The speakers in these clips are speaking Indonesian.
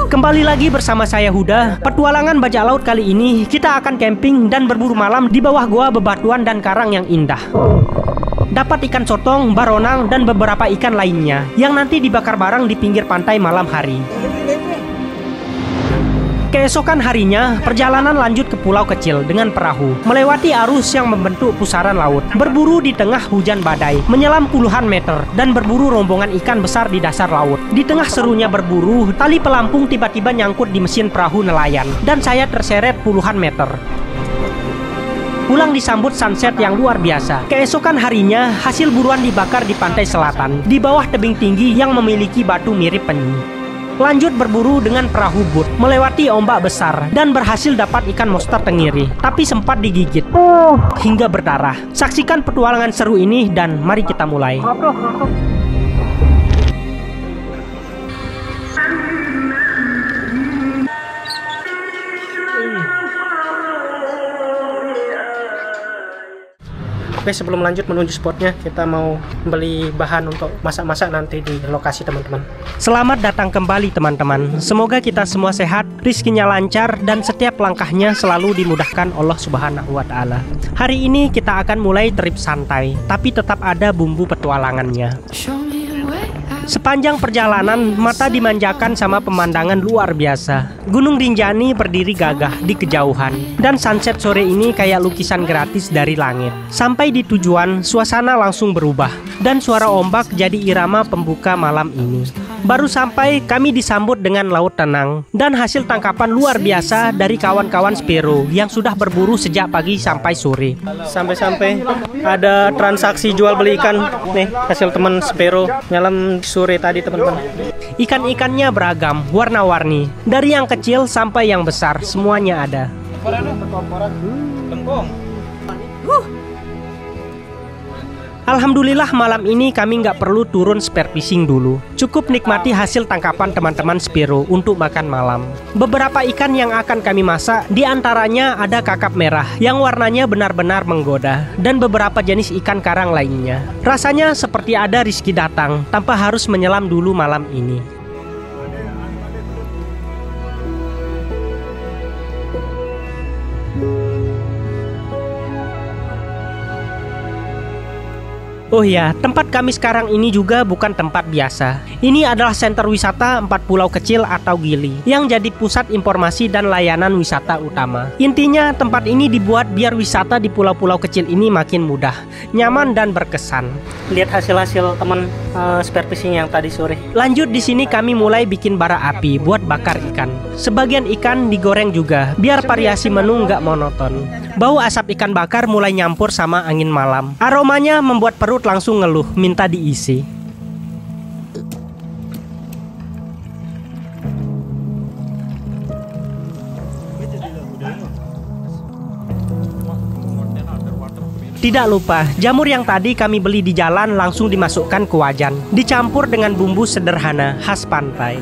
Kembali lagi bersama saya Huda. Petualangan bajak laut kali ini kita akan camping dan berburu malam di bawah gua bebatuan dan karang yang indah. Dapat ikan sotong, baronang, dan beberapa ikan lainnya yang nanti dibakar bareng di pinggir pantai malam hari. Keesokan harinya, perjalanan lanjut ke pulau kecil dengan perahu, melewati arus yang membentuk pusaran laut, berburu di tengah hujan badai, menyelam puluhan meter, dan berburu rombongan ikan besar di dasar laut. Di tengah serunya berburu, tali pelampung tiba-tiba nyangkut di mesin perahu nelayan, dan saya terseret puluhan meter. Pulang disambut sunset yang luar biasa. Keesokan harinya, hasil buruan dibakar di pantai selatan, di bawah tebing tinggi yang memiliki batu mirip penyu. Lanjut berburu dengan perahu boot, melewati ombak besar, dan berhasil dapat ikan monster tenggiri, tapi sempat digigit hingga berdarah. Saksikan petualangan seru ini dan mari kita mulai. Oke, sebelum lanjut menuju spotnya, kita mau beli bahan untuk masak-masak nanti di lokasi teman-teman. Selamat datang kembali teman-teman. Semoga kita semua sehat, rizkinya lancar, dan setiap langkahnya selalu dimudahkan Allah Subhanahu wa Ta'ala. Hari ini kita akan mulai trip santai, tapi tetap ada bumbu petualangannya. Sepanjang perjalanan, mata dimanjakan sama pemandangan luar biasa. Gunung Rinjani berdiri gagah di kejauhan, dan sunset sore ini kayak lukisan gratis dari langit. Sampai di tujuan, suasana langsung berubah, dan suara ombak jadi irama pembuka malam ini. Baru sampai, kami disambut dengan laut tenang, dan hasil tangkapan luar biasa dari kawan-kawan Spero yang sudah berburu sejak pagi sampai sore. Sampai-sampai ada transaksi jual beli ikan. Nih, hasil teman Spero nyelam sore tadi teman-teman. Ikan-ikannya beragam, warna-warni. Dari yang kecil sampai yang besar, semuanya ada. Alhamdulillah malam ini kami nggak perlu turun spear fishing dulu. Cukup nikmati hasil tangkapan teman-teman Spero untuk makan malam. Beberapa ikan yang akan kami masak, diantaranya ada kakap merah yang warnanya benar-benar menggoda, dan beberapa jenis ikan karang lainnya. Rasanya seperti ada rizki datang tanpa harus menyelam dulu malam ini. Oh ya, tempat kami sekarang ini juga bukan tempat biasa. Ini adalah center wisata 4 pulau kecil atau Gili, yang jadi pusat informasi dan layanan wisata utama. Intinya, tempat ini dibuat biar wisata di pulau-pulau kecil ini makin mudah, nyaman, dan berkesan. Lihat hasil-hasil teman spear fishing yang tadi sore. Lanjut di sini kami mulai bikin bara api buat bakar ikan. Sebagian ikan digoreng juga, biar variasi menu nggak monoton. Bau asap ikan bakar mulai nyampur sama angin malam. Aromanya membuat perut langsung ngeluh, minta diisi. Tidak lupa, jamur yang tadi kami beli di jalan langsung dimasukkan ke wajan, dicampur dengan bumbu sederhana khas pantai.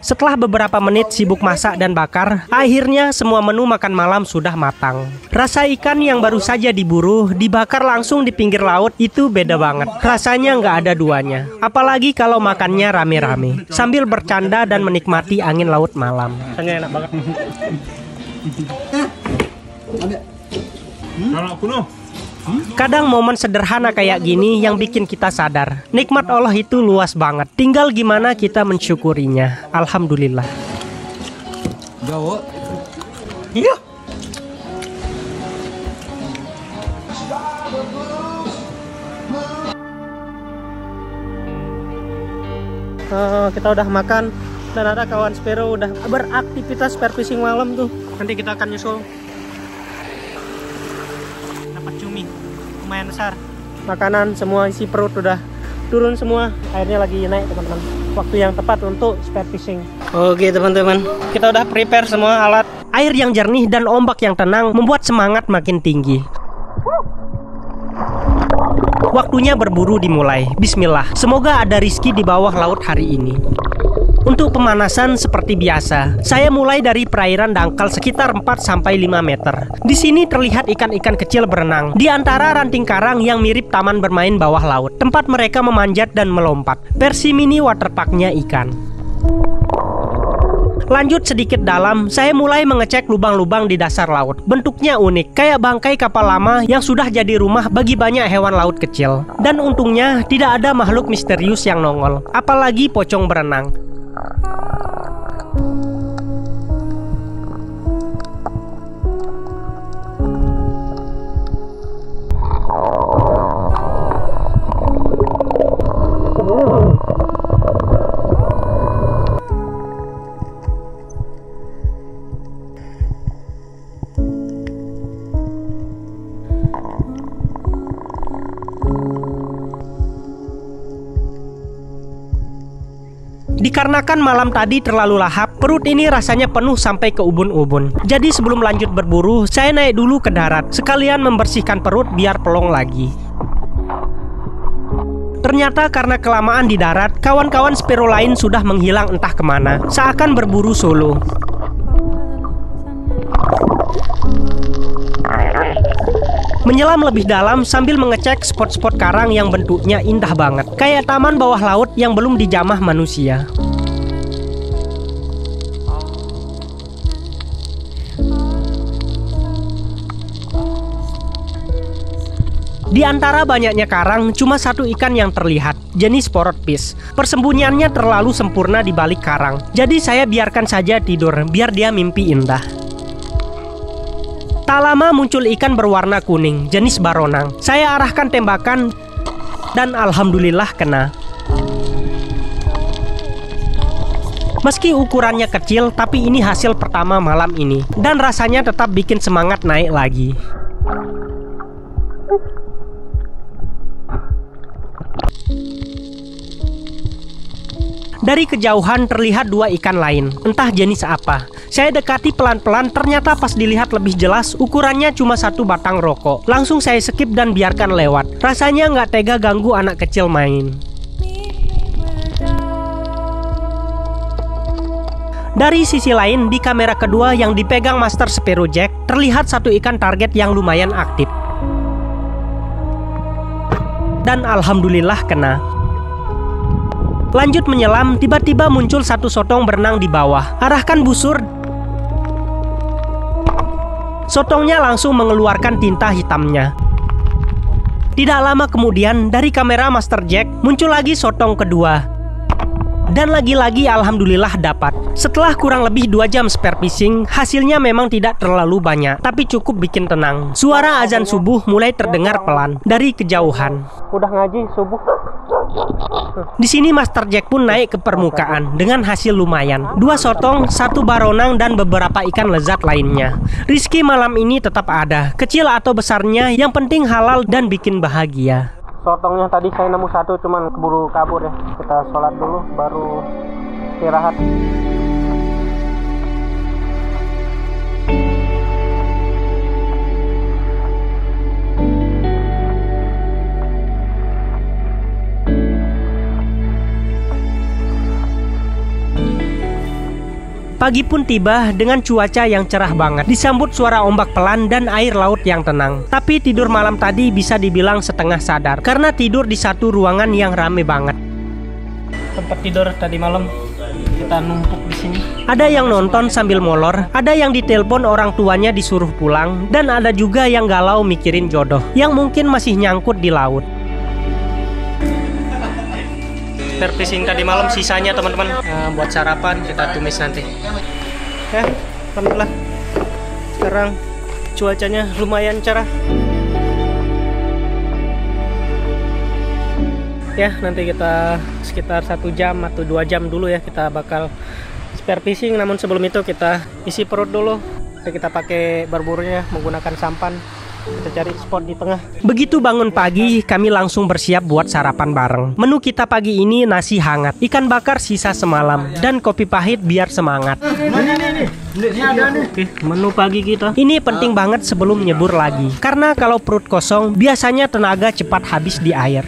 Setelah beberapa menit sibuk masak dan bakar, akhirnya semua menu makan malam sudah matang. Rasa ikan yang baru saja diburu, dibakar langsung di pinggir laut itu beda banget. Rasanya nggak ada duanya. Apalagi kalau makannya rame-rame, sambil bercanda dan menikmati angin laut malam. Rasanya enak banget. Kadang momen sederhana kayak gini yang bikin kita sadar, nikmat Allah itu luas banget. Tinggal gimana kita mensyukurinya. Alhamdulillah. Iya. Kita udah makan dan ada kawan Spero udah beraktivitas spear fishing malam tuh. Nanti kita akan nyusul. Lumayan besar. Makanan semua isi perut udah turun semua. Airnya lagi naik teman-teman. Waktu yang tepat untuk spear fishing. Oke teman-teman, kita udah prepare semua alat. Air yang jernih dan ombak yang tenang membuat semangat makin tinggi. Waktunya berburu dimulai. Bismillah, semoga ada rizki di bawah laut hari ini. Untuk pemanasan seperti biasa, saya mulai dari perairan dangkal sekitar 4-5 meter. Di sini terlihat ikan-ikan kecil berenang di antara ranting karang yang mirip taman bermain bawah laut. Tempat mereka memanjat dan melompat. Versi mini waterparknya ikan. Lanjut sedikit dalam, saya mulai mengecek lubang-lubang di dasar laut. Bentuknya unik, kayak bangkai kapal lama yang sudah jadi rumah bagi banyak hewan laut kecil. Dan untungnya tidak ada makhluk misterius yang nongol, apalagi pocong berenang. Dikarenakan malam tadi terlalu lahap, perut ini rasanya penuh sampai ke ubun-ubun. Jadi sebelum lanjut berburu, saya naik dulu ke darat, sekalian membersihkan perut biar pelong lagi. Ternyata karena kelamaan di darat, kawan-kawan Spero lain sudah menghilang entah kemana, seakan berburu solo. Menyelam lebih dalam sambil mengecek spot-spot karang yang bentuknya indah banget, kayak taman bawah laut yang belum dijamah manusia. Di antara banyaknya karang, cuma satu ikan yang terlihat, jenis sportfish. Persembunyiannya terlalu sempurna di balik karang, jadi saya biarkan saja tidur, biar dia mimpi indah. Tak lama muncul ikan berwarna kuning, jenis baronang. Saya arahkan tembakan dan alhamdulillah kena. Meski ukurannya kecil, tapi ini hasil pertama malam ini. Dan rasanya tetap bikin semangat naik lagi. Dari kejauhan terlihat dua ikan lain, entah jenis apa. Saya dekati pelan-pelan, ternyata pas dilihat lebih jelas, ukurannya cuma satu batang rokok. Langsung saya skip dan biarkan lewat. Rasanya nggak tega ganggu anak kecil main. Dari sisi lain, di kamera kedua yang dipegang Master Spero Jack, terlihat satu ikan target yang lumayan aktif. Dan alhamdulillah kena. Lanjut menyelam, tiba-tiba muncul satu sotong berenang di bawah. Arahkan busur. Sotongnya langsung mengeluarkan tinta hitamnya. Tidak lama kemudian, dari kamera Master Jack, muncul lagi sotong kedua. Dan lagi-lagi alhamdulillah dapat. Setelah kurang lebih 2 jam spear fishing, hasilnya memang tidak terlalu banyak, tapi cukup bikin tenang. Suara azan subuh mulai terdengar pelan dari kejauhan. Udah ngaji subuh. Di sini Master Jack pun naik ke permukaan dengan hasil lumayan. 2 sotong, 1 baronang dan beberapa ikan lezat lainnya. Rizki malam ini tetap ada, kecil atau besarnya, yang penting halal dan bikin bahagia. Sotongnya tadi saya nemu 1, cuman keburu kabur ya. Kita sholat dulu baru istirahat. Pagi pun tiba dengan cuaca yang cerah banget. Disambut suara ombak pelan dan air laut yang tenang. Tapi tidur malam tadi bisa dibilang setengah sadar, karena tidur di satu ruangan yang rame banget. Tempat tidur tadi malam kita numpuk di sini. Ada yang nonton sambil molor, ada yang ditelepon orang tuanya disuruh pulang, dan ada juga yang galau mikirin jodoh yang mungkin masih nyangkut di laut. Spear fishing tadi malam sisanya teman-teman, buat sarapan kita tumis nanti. Ya, alhamdulillah. Sekarang cuacanya lumayan cerah. Ya, nanti kita sekitar 1 jam atau 2 jam dulu ya kita bakal spear fishing. Namun sebelum itu kita isi perut dulu. Kita pakai berburunya menggunakan sampan. Kita cari spot di tengah. Begitu bangun pagi, kami langsung bersiap buat sarapan bareng. Menu kita pagi ini nasi hangat, ikan bakar sisa semalam, dan kopi pahit biar semangat. Oke, menu pagi kita. Ini penting banget sebelum nyebur lagi. Karena kalau perut kosong, biasanya tenaga cepat habis di air.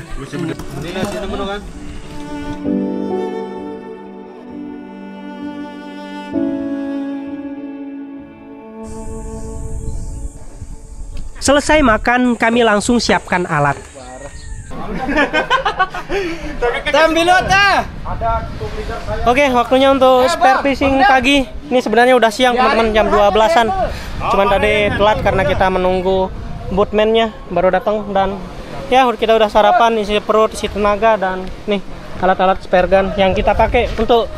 Selesai makan, kami langsung siapkan alat. Oke, waktunya untuk spare fishing pagi. Ini sebenarnya udah siang teman-teman, jam 12-an. Cuman tadi telat karena kita menunggu boatman-nya baru datang. Dan ya kita udah sarapan, isi perut, isi tenaga. Dan nih alat-alat spare gun yang kita pakai untuk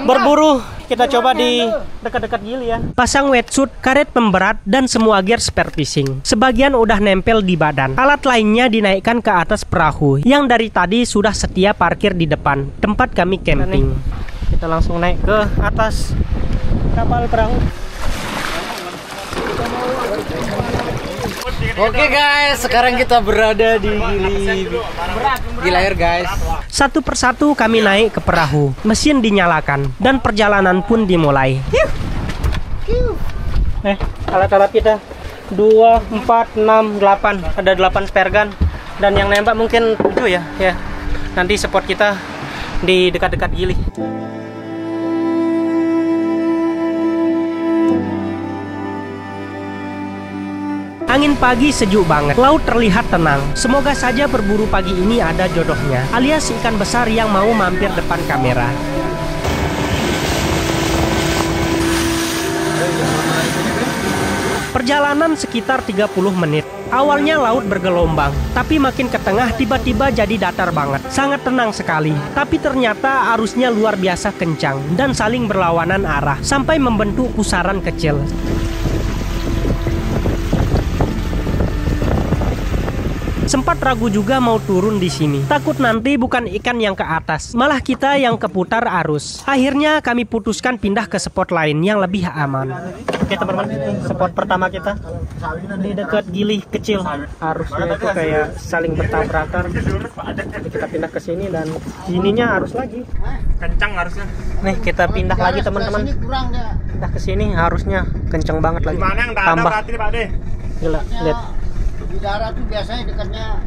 berburu. Kita coba di dekat-dekat gili ya. Pasang wetsuit, karet pemberat, dan semua gear spare fishing. Sebagian udah nempel di badan. Alat lainnya dinaikkan ke atas perahu yang dari tadi sudah setia parkir di depan tempat kami camping. Kita langsung naik ke atas kapal perahu. Oke guys, sekarang kita berada di Gili Air guys. Satu persatu kami naik ke perahu, mesin dinyalakan, dan perjalanan pun dimulai. Alat-alat kita 2, 4, 6, 8. Ada 8 spare gun. Dan yang nembak mungkin 7 ya. Nanti spot kita di dekat-dekat gili. Angin pagi sejuk banget, laut terlihat tenang. Semoga saja berburu pagi ini ada jodohnya, alias ikan besar yang mau mampir depan kamera. Perjalanan sekitar 30 menit. Awalnya laut bergelombang, tapi makin ke tengah tiba-tiba jadi datar banget. Sangat tenang sekali, tapi ternyata arusnya luar biasa kencang dan saling berlawanan arah sampai membentuk pusaran kecil. Sempat ragu juga mau turun di sini. Takut nanti bukan ikan yang ke atas, malah kita yang keputar arus. Akhirnya kami putuskan pindah ke spot lain yang lebih aman. Oke teman-teman, spot pertama kita di dekat gili kecil. Arusnya itu kayak saling bertabrakan. Jadi kita pindah ke sini dan sininya arus lagi. Kencang harusnya. Nih kita pindah lagi teman-teman. Pindah ke sini arusnya kencang banget lagi. Gimana yang tambah? Pak De? Gila, lihat. Di darat tuh biasanya dekatnya.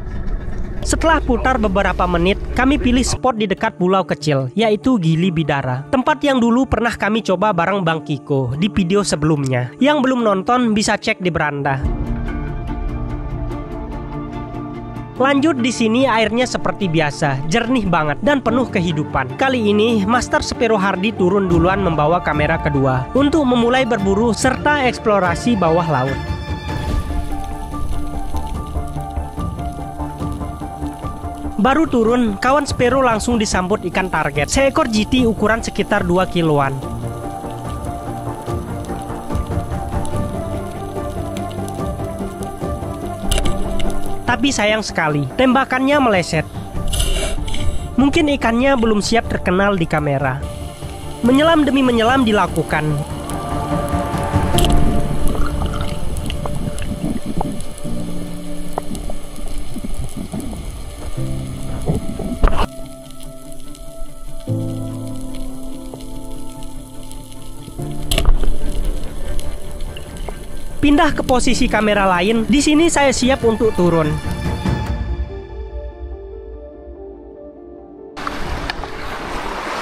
Setelah putar beberapa menit, kami pilih spot di dekat pulau kecil, yaitu Gili Bidara. Tempat yang dulu pernah kami coba bareng Bang Kiko di video sebelumnya. Yang belum nonton bisa cek di beranda. Lanjut di sini airnya seperti biasa, jernih banget dan penuh kehidupan. Kali ini Master Spero Hardy turun duluan membawa kamera kedua untuk memulai berburu serta eksplorasi bawah laut. Baru turun, kawan Spero langsung disambut ikan target. Seekor GT ukuran sekitar 2 kiloan. Tapi sayang sekali, tembakannya meleset. Mungkin ikannya belum siap terkenal di kamera. Menyelam demi menyelam dilakukan. Pindah ke posisi kamera lain. Di sini saya siap untuk turun.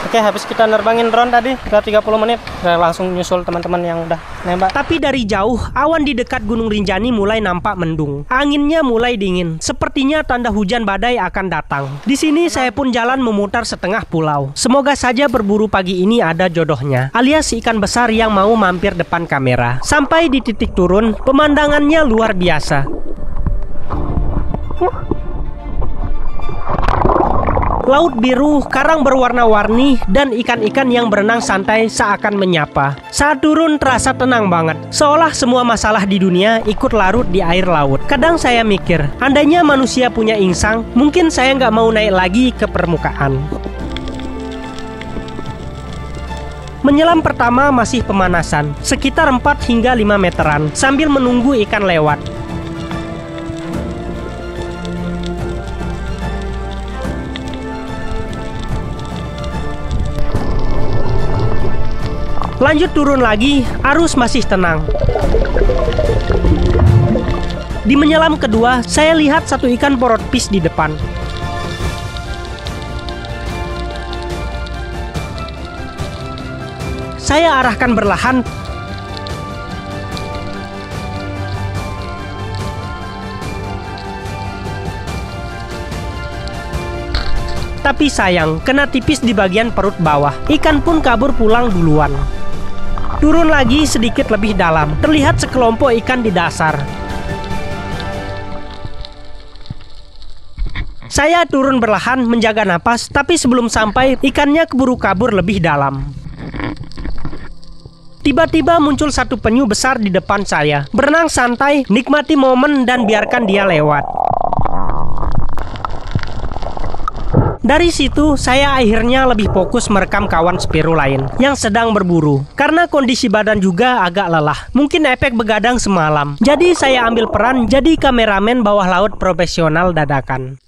Oke, habis kita nerbangin drone tadi, udah 30 menit. Saya langsung nyusul teman-teman yang udah nembak. Tapi dari jauh, awan di dekat Gunung Rinjani mulai nampak mendung. Anginnya mulai dingin. Sepertinya tanda hujan badai akan datang. Di sini saya pun jalan memutar setengah pulau. Semoga saja berburu pagi ini ada jodohnya, alias ikan besar yang mau mampir depan kamera. Sampai di titik turun, pemandangannya luar biasa. Laut biru, karang berwarna-warni, dan ikan-ikan yang berenang santai seakan menyapa. Saat turun terasa tenang banget, seolah semua masalah di dunia ikut larut di air laut. Kadang saya mikir, andainya manusia punya insang, mungkin saya nggak mau naik lagi ke permukaan. Menyelam pertama masih pemanasan, sekitar 4 hingga 5 meteran, sambil menunggu ikan lewat. Lanjut turun lagi, arus masih tenang. Di menyelam kedua, saya lihat satu ikan porot pis di depan. Saya arahkan berlahan. Tapi sayang, kena tipis di bagian perut bawah. Ikan pun kabur pulang duluan. Turun lagi sedikit lebih dalam. Terlihat sekelompok ikan di dasar. Saya turun berlahan menjaga napas, tapi sebelum sampai, ikannya keburu kabur lebih dalam. Tiba-tiba muncul satu penyu besar di depan saya. Berenang santai, nikmati momen dan biarkan dia lewat. Dari situ, saya akhirnya lebih fokus merekam kawan Spiro lain yang sedang berburu. Karena kondisi badan juga agak lelah. Mungkin efek begadang semalam. Jadi saya ambil peran jadi kameramen bawah laut profesional dadakan.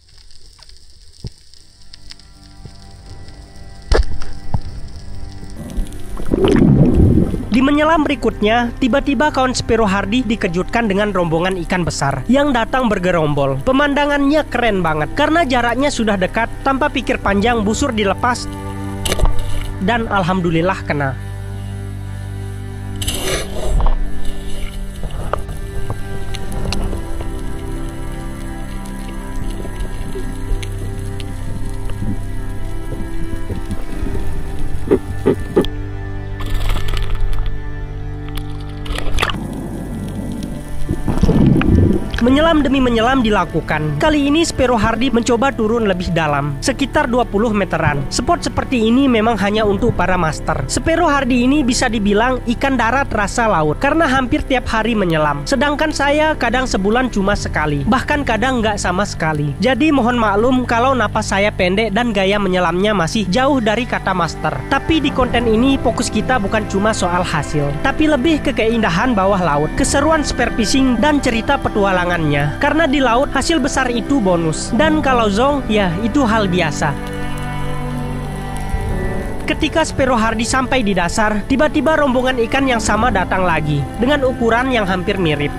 Di menyelam berikutnya, tiba-tiba kawan Spiro Hardy dikejutkan dengan rombongan ikan besar yang datang bergerombol. Pemandangannya keren banget karena jaraknya sudah dekat. Tanpa pikir panjang, busur dilepas dan alhamdulillah kena. Menyelam demi menyelam dilakukan. Kali ini Spiro Hardy mencoba turun lebih dalam, sekitar 20 meteran. Spot seperti ini memang hanya untuk para master. Spiro Hardy ini bisa dibilang ikan darat rasa laut, karena hampir tiap hari menyelam. Sedangkan saya kadang sebulan cuma sekali, bahkan kadang nggak sama sekali. Jadi mohon maklum kalau napas saya pendek dan gaya menyelamnya masih jauh dari kata master. Tapi di konten ini fokus kita bukan cuma soal hasil, tapi lebih ke keindahan bawah laut, keseruan spearfishing, dan cerita petualangan. Karena di laut hasil besar itu bonus, dan kalau zong ya itu hal biasa. Ketika Spiro Hardy sampai di dasar, tiba-tiba rombongan ikan yang sama datang lagi dengan ukuran yang hampir mirip.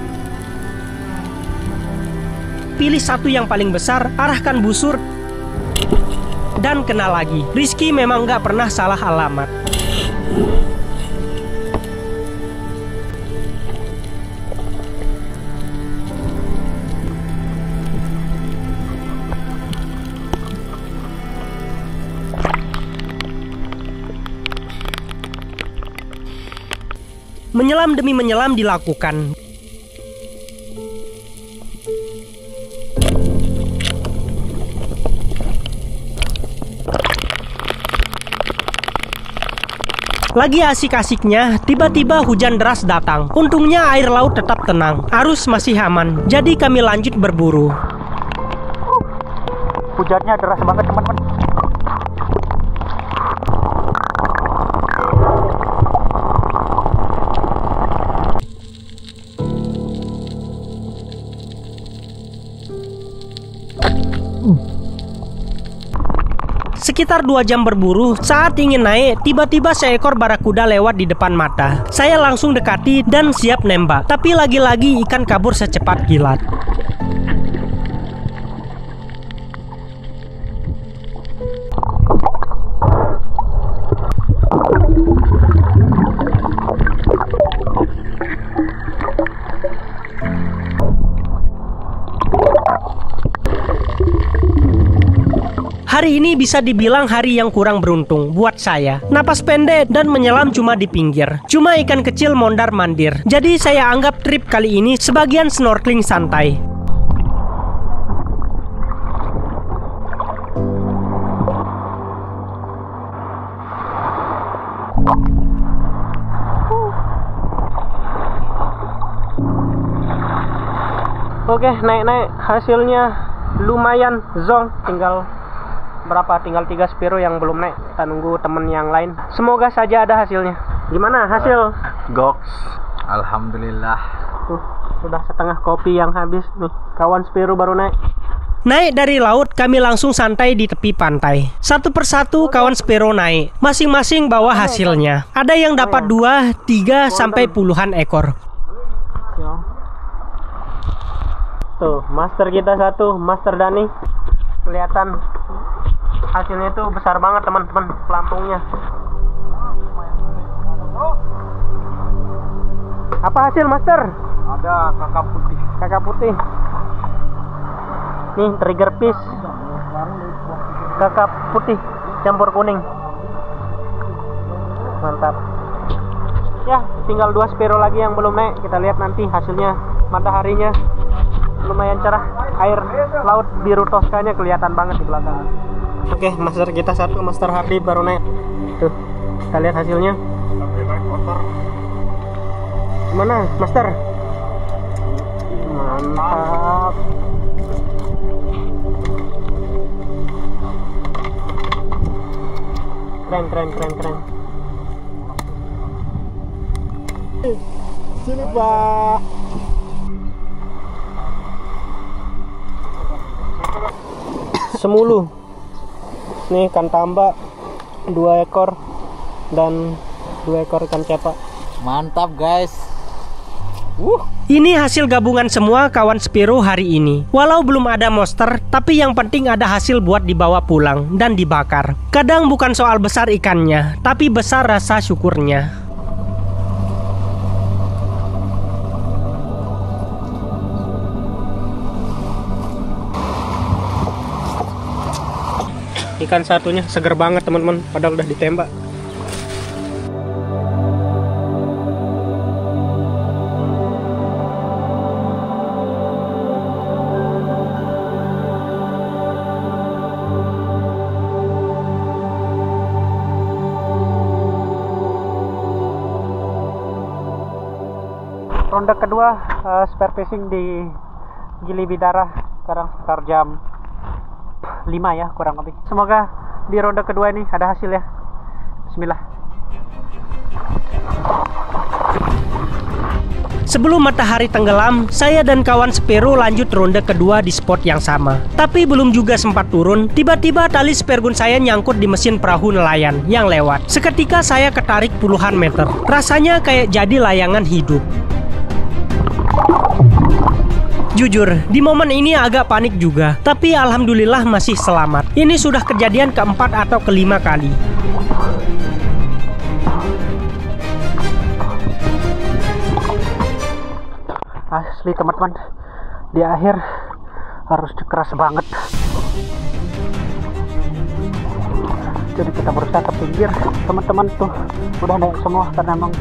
Pilih satu yang paling besar, arahkan busur, dan kena lagi. Rizky memang gak pernah salah alamat. Menyelam demi menyelam dilakukan. Lagi asik-asiknya, tiba-tiba hujan deras datang. Untungnya air laut tetap tenang, arus masih aman. Jadi kami lanjut berburu. Hujannya deras banget teman-teman. Sekitar 2 jam berburu, saat ingin naik, tiba-tiba seekor barakuda lewat di depan mata. Saya langsung dekati dan siap nembak. Tapi lagi-lagi ikan kabur secepat kilat. Hari ini bisa dibilang hari yang kurang beruntung buat saya. Napas pendek dan menyelam cuma di pinggir. Cuma ikan kecil mondar-mandir. Jadi saya anggap trip kali ini sebagian snorkeling santai. Oke, naik-naik. Hasilnya lumayan zong. Tinggal 3 Spiro yang belum naik. Kita nunggu temen yang lain. Semoga saja ada hasilnya. Gimana hasil? Goks. Alhamdulillah. Sudah setengah kopi yang habis nih. Kawan Spiro baru naik. Naik dari laut, kami langsung santai di tepi pantai. Satu persatu kawan Sparrow naik, masing-masing bawa hasilnya. Ada yang dapat 2, 3, sampai puluhan ekor. Tuh, master kita satu, Master Dani. Kelihatan hasilnya itu besar banget teman-teman, pelampungnya. Apa hasil Master? Ada kakap putih. Kakap putih. Nih trigger fish, kakap putih campur kuning. Mantap. Ya, tinggal 2 Sparrow lagi yang belum naik. Kita lihat nanti hasilnya. Mataharinya lumayan cerah, air laut biru Toskanya kelihatan banget di belakang. Oke, master kita satu, Master Hardy baru naik. Tuh, kita lihat hasilnya. Gimana, Master? Mantap. Keren. Sini, Pak. Semulu. Nih ikan tambak 2 ekor dan 2 ekor ikan cepak. Mantap guys. Ini hasil gabungan semua kawan Sparrow hari ini. Walau belum ada monster, tapi yang penting ada hasil buat dibawa pulang dan dibakar. Kadang bukan soal besar ikannya, tapi besar rasa syukurnya. Ikan satunya seger banget teman-teman, padahal udah ditembak. Ronde kedua spear fishing di Gili Bidara. Sekarang sekitar jam 5 ya kurang lebih. Semoga di ronde kedua ini ada hasil ya. Bismillah. Sebelum matahari tenggelam, saya dan kawan Sparrow lanjut ronde kedua di spot yang sama. Tapi belum juga sempat turun, tiba-tiba tali speargun saya nyangkut di mesin perahu nelayan yang lewat. Seketika saya ketarik puluhan meter. Rasanya kayak jadi layangan hidup. Jujur, di momen ini agak panik juga, tapi alhamdulillah masih selamat. Ini sudah kejadian keempat atau kelima kali. Asli teman-teman, di akhir harus keras banget. Jadi kita berusaha ke pinggir, teman-teman tuh udah naik semua karena emang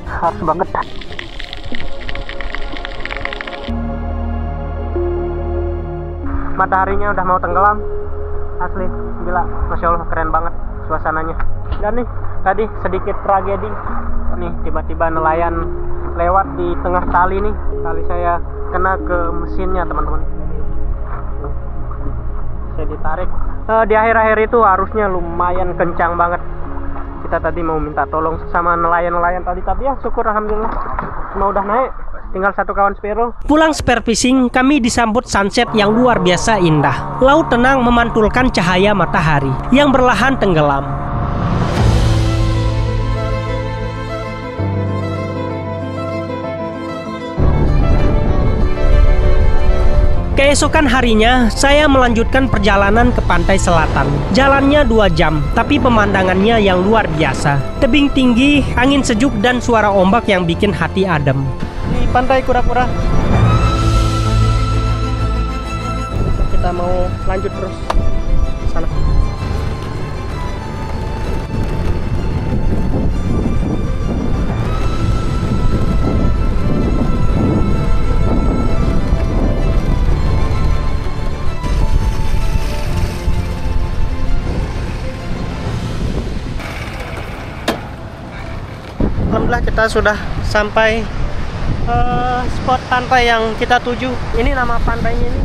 harus banget. Mataharinya udah mau tenggelam, asli gila, masya Allah keren banget suasananya. Dan nih tadi sedikit tragedi, nih tiba-tiba nelayan lewat di tengah tali nih, tali saya kena ke mesinnya teman-teman. Saya ditarik. Di akhir-akhir itu arusnya lumayan kencang banget. Kita tadi mau minta tolong sama nelayan-nelayan tadi, tapi ya syukur alhamdulillah semua udah naik. Tinggal satu kawan Sparrow. Pulang spear fishing, kami disambut sunset yang luar biasa indah. Laut tenang memantulkan cahaya matahari yang perlahan tenggelam. Keesokan harinya, saya melanjutkan perjalanan ke pantai selatan. Jalannya 2 jam, tapi pemandangannya yang luar biasa. Tebing tinggi, angin sejuk, dan suara ombak yang bikin hati adem. Di pantai kura-kura. Kita mau lanjut terus sana. Alhamdulillah kita sudah sampai spot pantai yang kita tuju. Ini nama pantainya ini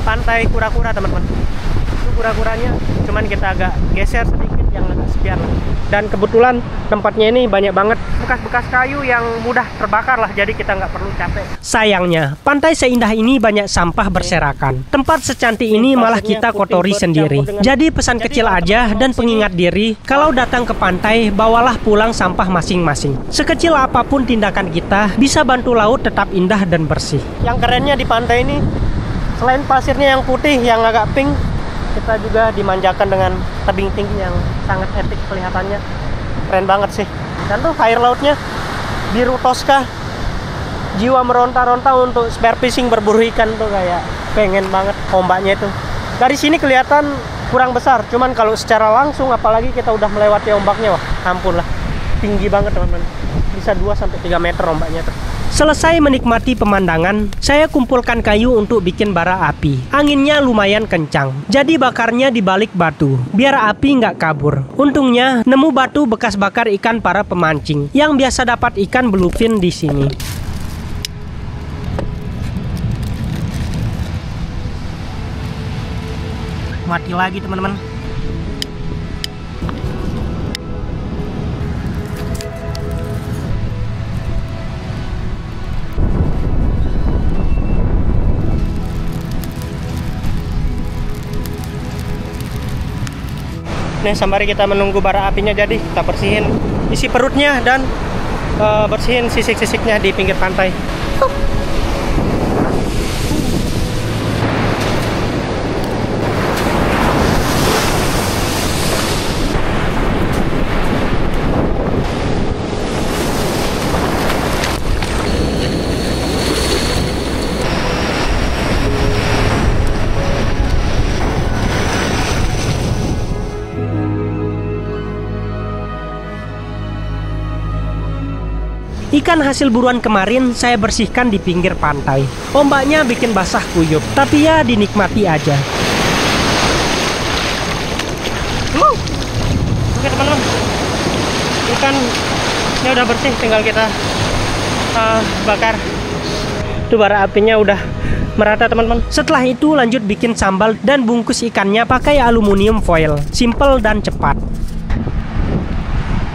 Pantai Kura-Kura teman-teman. Itu kura-kuranya, cuman kita agak geser sedikit yang agak kesepian lah. Dan kebetulan tempatnya ini banyak banget bekas-bekas kayu yang mudah terbakar lah, jadi kita nggak perlu capek. Sayangnya, pantai seindah ini banyak sampah berserakan. Tempat secantik ini malah kita kotori sendiri. Jadi pesan kecil aja dan pengingat diri, kalau datang ke pantai, bawalah pulang sampah masing-masing. Sekecil apapun tindakan kita, bisa bantu laut tetap indah dan bersih. Yang kerennya di pantai ini, selain pasirnya yang putih, yang agak pink, kita juga dimanjakan dengan tebing tinggi yang sangat epic kelihatannya. Keren banget sih. Dan tuh air lautnya biru toska. Jiwa meronta-ronta untuk spearfishing, berburu ikan tuh kayak pengen banget ombaknya itu. Dari sini kelihatan kurang besar, cuman kalau secara langsung apalagi kita udah melewati ombaknya, wah ampun lah. Tinggi banget teman-teman. Bisa 2-3 meter ombaknya tuh. Selesai menikmati pemandangan, saya kumpulkan kayu untuk bikin bara api. Anginnya lumayan kencang, jadi bakarnya di balik batu, biar api nggak kabur. Untungnya, nemu batu bekas bakar ikan para pemancing, yang biasa dapat ikan bluefin di sini. Mati lagi teman-teman. Nih, sembari kita menunggu bara apinya jadi, kita bersihin isi perutnya dan bersihin sisik-sisiknya di pinggir pantai. Ikan hasil buruan kemarin saya bersihkan di pinggir pantai. Ombaknya bikin basah kuyup, tapi ya dinikmati aja. Oke teman-teman, ikannya udah bersih, tinggal kita bakar. Itu bara apinya udah merata teman-teman. Setelah itu lanjut bikin sambal dan bungkus ikannya pakai aluminium foil. Simple dan cepat.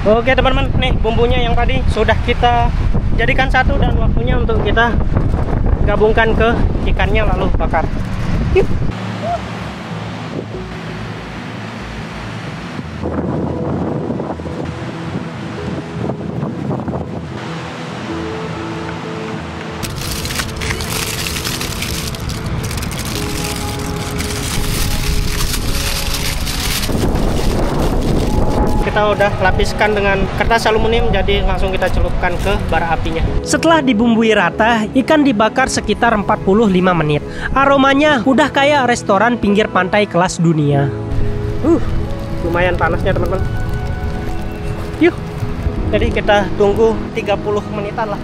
Oke teman-teman, nih bumbunya yang tadi sudah kita jadikan satu dan waktunya untuk kita gabungkan ke ikannya lalu bakar. Yuk. Kita udah lapiskan dengan kertas aluminium, jadi langsung kita celupkan ke bara apinya. Setelah dibumbui rata, ikan dibakar sekitar 45 menit. Aromanya udah kayak restoran pinggir pantai kelas dunia. Lumayan panasnya teman-teman. Yuk, jadi kita tunggu 30 menitan lah.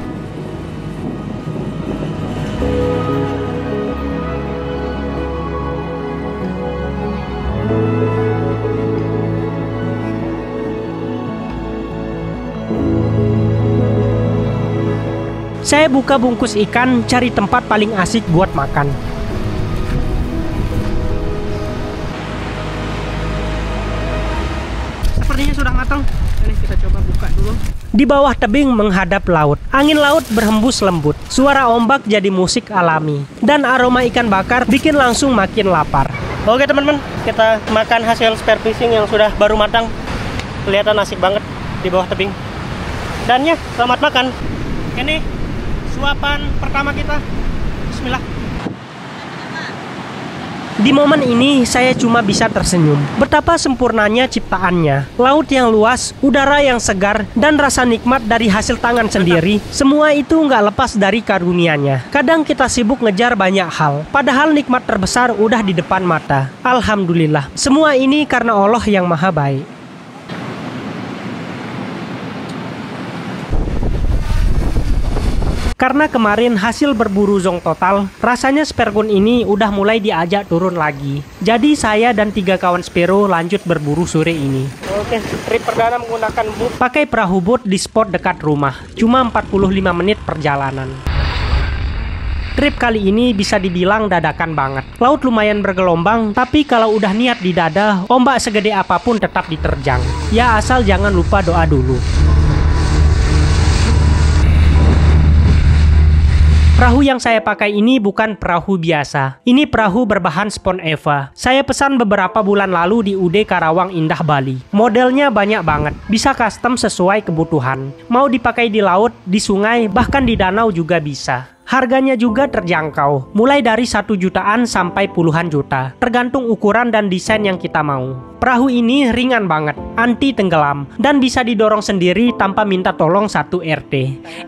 Saya buka bungkus ikan, cari tempat paling asik buat makan. Sepertinya sudah matang. Ini kita coba buka dulu. Di bawah tebing menghadap laut. Angin laut berhembus lembut. Suara ombak jadi musik alami. Dan aroma ikan bakar bikin langsung makin lapar. Oke teman-teman, kita makan hasil spearfishing yang sudah baru matang. Kelihatan asik banget di bawah tebing. Dan ya, selamat makan. Ini suapan pertama kita. Bismillah. Di momen ini saya cuma bisa tersenyum. Betapa sempurnanya ciptaannya. Laut yang luas, udara yang segar, dan rasa nikmat dari hasil tangan sendiri. Semua itu nggak lepas dari karunia-Nya. Kadang kita sibuk ngejar banyak hal, padahal nikmat terbesar udah di depan mata. Alhamdulillah. Semua ini karena Allah yang Maha Baik. Karena kemarin hasil berburu zong total, rasanya Speargun ini udah mulai diajak turun lagi. Jadi saya dan 3 kawan Spero lanjut berburu sore ini. Oke, trip perdana menggunakan boot. Pakai perahu boat di spot dekat rumah. Cuma 45 menit perjalanan. Trip kali ini bisa dibilang dadakan banget. Laut lumayan bergelombang, tapi kalau udah niat di dada, ombak segede apapun tetap diterjang. Ya asal jangan lupa doa dulu. Perahu yang saya pakai ini bukan perahu biasa. Ini perahu berbahan spon Eva. Saya pesan beberapa bulan lalu di UD Karawang Indah, Bali. Modelnya banyak banget. Bisa custom sesuai kebutuhan. Mau dipakai di laut, di sungai, bahkan di danau juga bisa. Harganya juga terjangkau, mulai dari 1 jutaan sampai puluhan juta, tergantung ukuran dan desain yang kita mau. Perahu ini ringan banget, anti tenggelam, dan bisa didorong sendiri tanpa minta tolong 1 RT.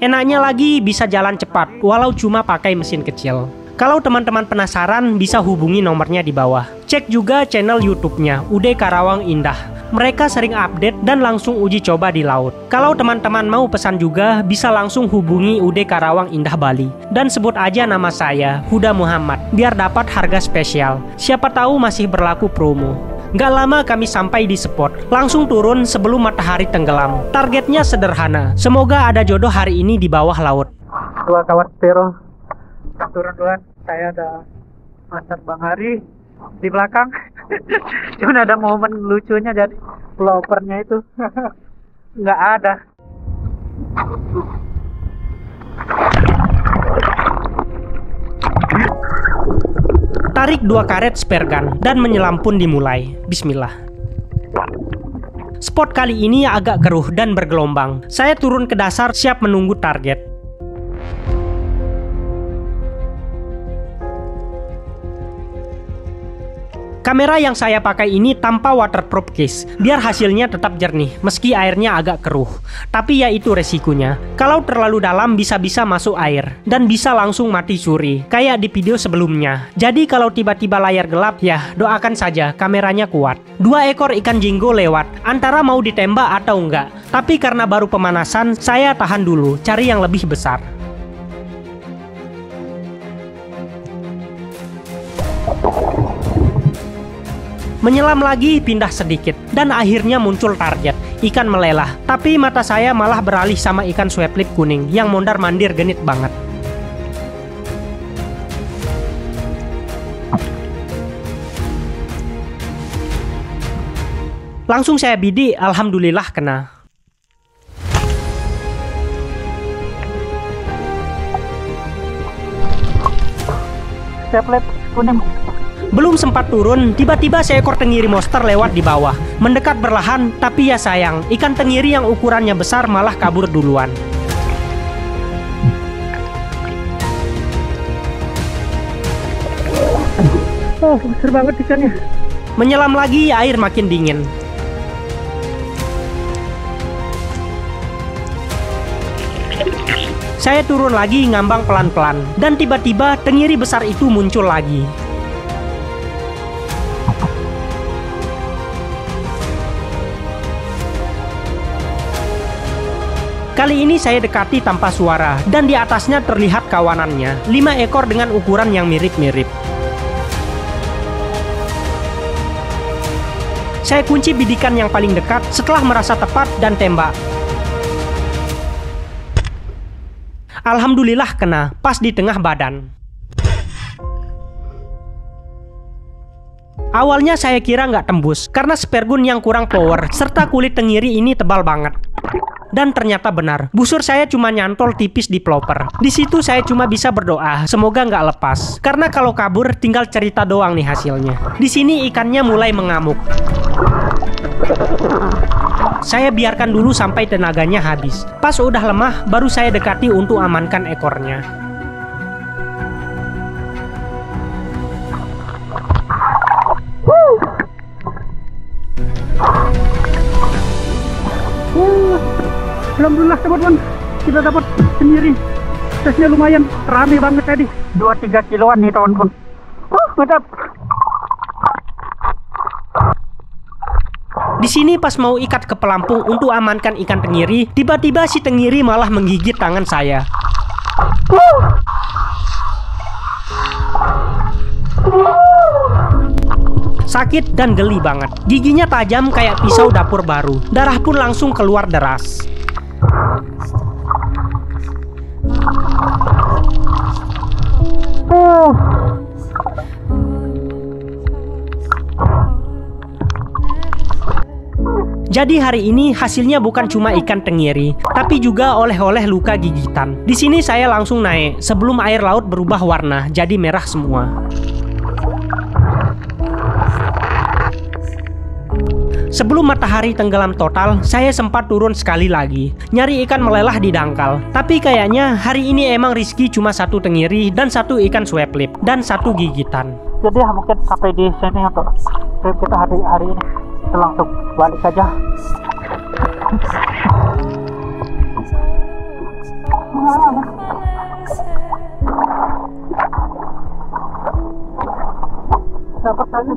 Enaknya lagi bisa jalan cepat, walau cuma pakai mesin kecil. Kalau teman-teman penasaran, bisa hubungi nomornya di bawah. Cek juga channel YouTube-nya, UD Karawang Indah. Mereka sering update dan langsung uji coba di laut. Kalau teman-teman mau pesan juga, bisa langsung hubungi UD Karawang Indah, Bali. Dan sebut aja nama saya, Huda Muhammad, biar dapat harga spesial. Siapa tahu masih berlaku promo. Gak lama kami sampai di spot. Langsung turun sebelum matahari tenggelam. Targetnya sederhana. Semoga ada jodoh hari ini di bawah laut. Dua kawan Spero turun duluan. Saya ada mantan Bang Hari di belakang. Cuman ada momen lucunya, jadi blopernya itu nggak ada. Tarik 2 karet spare gun dan menyelam pun dimulai. Bismillah. Spot kali ini agak keruh dan bergelombang. Saya turun ke dasar siap menunggu target. Kamera yang saya pakai ini tanpa waterproof case, biar hasilnya tetap jernih meski airnya agak keruh. Tapi ya itu resikonya. Kalau terlalu dalam bisa-bisa masuk air dan bisa langsung mati suri, kayak di video sebelumnya. Jadi kalau tiba-tiba layar gelap, ya doakan saja kameranya kuat. 2 ekor ikan jinggo lewat, antara mau ditembak atau enggak. Tapi karena baru pemanasan, saya tahan dulu, cari yang lebih besar. Menyelam lagi, pindah sedikit, dan akhirnya muncul target, ikan melelah. Tapi mata saya malah beralih sama ikan swap lip kuning yang mondar-mandir genit banget. Langsung saya bidik, alhamdulillah kena. Swap lip kuning. Belum sempat turun, tiba-tiba seekor tenggiri monster lewat di bawah. Mendekat berlahan, tapi ya sayang, ikan tenggiri yang ukurannya besar malah kabur duluan. Oh, besar banget ikannya. Menyelam lagi, air makin dingin. Saya turun lagi ngambang pelan-pelan, dan tiba-tiba tenggiri besar itu muncul lagi. Kali ini saya dekati tanpa suara, dan di atasnya terlihat kawanannya, 5 ekor dengan ukuran yang mirip-mirip. Saya kunci bidikan yang paling dekat setelah merasa tepat dan tembak. Alhamdulillah kena, pas di tengah badan. Awalnya saya kira nggak tembus, karena spare gun yang kurang power, serta kulit tenggiri ini tebal banget. Dan ternyata benar, busur saya cuma nyantol tipis di pelopor. Di situ saya cuma bisa berdoa, semoga nggak lepas. Karena kalau kabur, tinggal cerita doang nih hasilnya. Di sini ikannya mulai mengamuk. Saya biarkan dulu sampai tenaganya habis. Pas udah lemah, baru saya dekati untuk amankan ekornya. Alhamdulillah teman-teman, kita dapat sendiri. Size-nya lumayan, rame banget tadi. 2-3 kiloan nih teman-teman. Mantap. Di sini pas mau ikat ke pelampung untuk amankan ikan tenggiri, tiba-tiba si tenggiri malah menggigit tangan saya. Sakit dan geli banget. Giginya tajam kayak pisau dapur baru. Darah pun langsung keluar deras. Jadi hari ini hasilnya bukan cuma ikan tenggiri, tapi juga oleh-oleh luka gigitan. Di sini saya langsung naik sebelum air laut berubah warna jadi merah semua. Sebelum matahari tenggelam total, saya sempat turun sekali lagi, nyari ikan melelah di dangkal. Tapi kayaknya hari ini emang Rizky cuma satu tenggiri dan satu ikan swap lip dan satu gigitan. Jadi mungkin sampai di sini untuk trip kita hari ini. Kita langsung balik saja. Dapat tadi.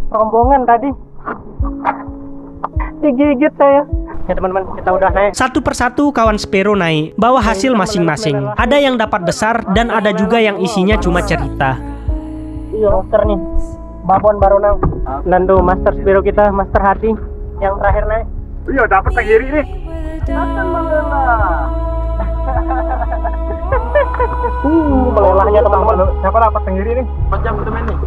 Rombongan tadi digigit saya. Ya teman-teman, kita udah naik. Satu persatu kawan Spero naik, bawa hasil masing-masing. Ada yang dapat besar dan ada juga yang isinya cuma cerita. Iya, master nih. Babon baru nang. Nando master Spero kita, master hati yang terakhir naik. Iya, dapat tenggiri nih. Melelahnya teman-teman. Siapa dapat tenggiri nih? Macam temen nih.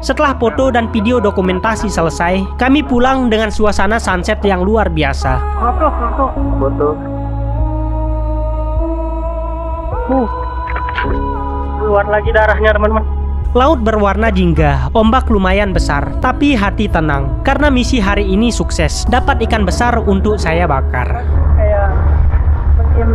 Setelah foto dan video dokumentasi selesai, kami pulang dengan suasana sunset yang luar biasa. Foto. Keluar lagi darahnya teman-teman. Laut berwarna jingga, ombak lumayan besar, tapi hati tenang karena misi hari ini sukses. Dapat ikan besar untuk saya bakar. Kayak mungkin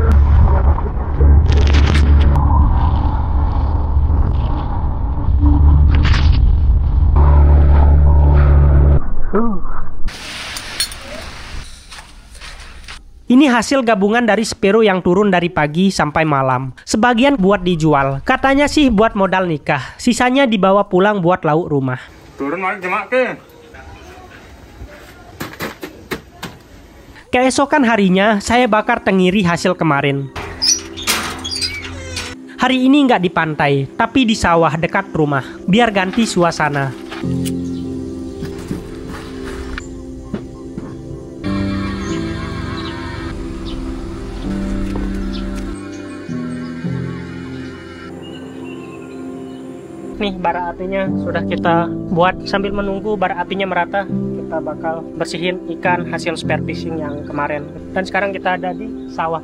Ini hasil gabungan dari Spero yang turun dari pagi sampai malam. Sebagian buat dijual, katanya sih buat modal nikah. Sisanya dibawa pulang buat lauk rumah. Turun lagi jemak ke. Keesokan harinya, saya bakar tenggiri hasil kemarin. Hari ini nggak di pantai, tapi di sawah dekat rumah, biar ganti suasana. nih bara apinya sudah kita buat. Sambil menunggu bara apinya merata, kita bakal bersihin ikan hasil spear fishing yang kemarin. Dan sekarang kita ada di sawah.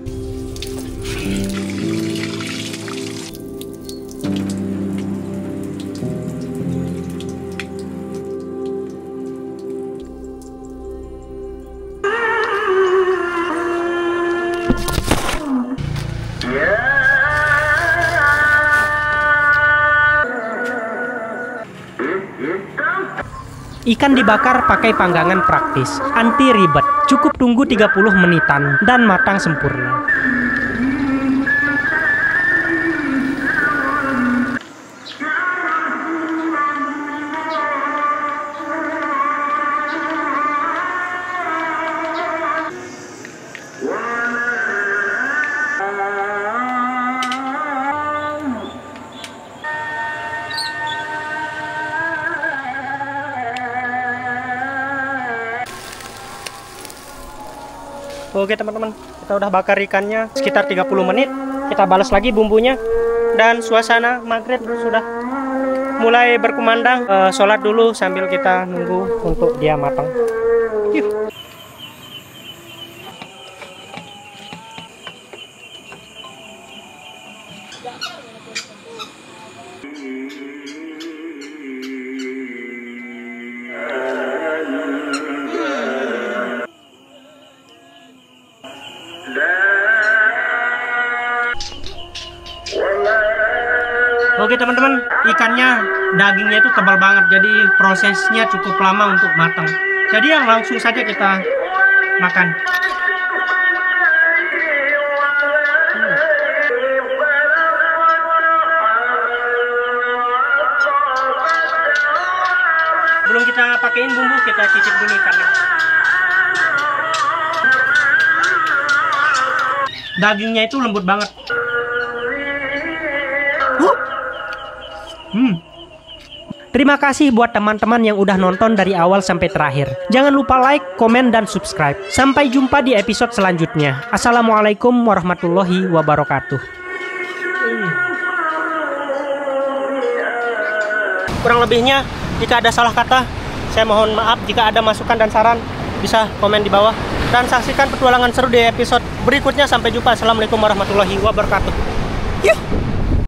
Ikan dibakar pakai panggangan praktis, anti ribet, cukup tunggu 30 menitan, dan matang sempurna. Oke teman-teman, kita udah bakar ikannya sekitar 30 menit. Kita balas lagi bumbunya. Dan suasana maghrib sudah mulai berkumandang. Sholat dulu sambil kita nunggu untuk dia matang. Yuh. Oke teman-teman, ikannya dagingnya itu tebal banget, jadi prosesnya cukup lama untuk matang. Jadi yang langsung saja kita makan. Belum kita pakein bumbu, kita cicip dulu ikannya. Dagingnya itu lembut banget. Terima kasih buat teman-teman yang udah nonton dari awal sampai terakhir. Jangan lupa like, komen, dan subscribe. Sampai jumpa di episode selanjutnya. Assalamualaikum warahmatullahi wabarakatuh. Kurang lebihnya, jika ada salah kata, saya mohon maaf. Jika ada masukan dan saran, bisa komen di bawah. Dan saksikan petualangan seru di episode berikutnya. Sampai jumpa. Assalamualaikum warahmatullahi wabarakatuh. Yuh!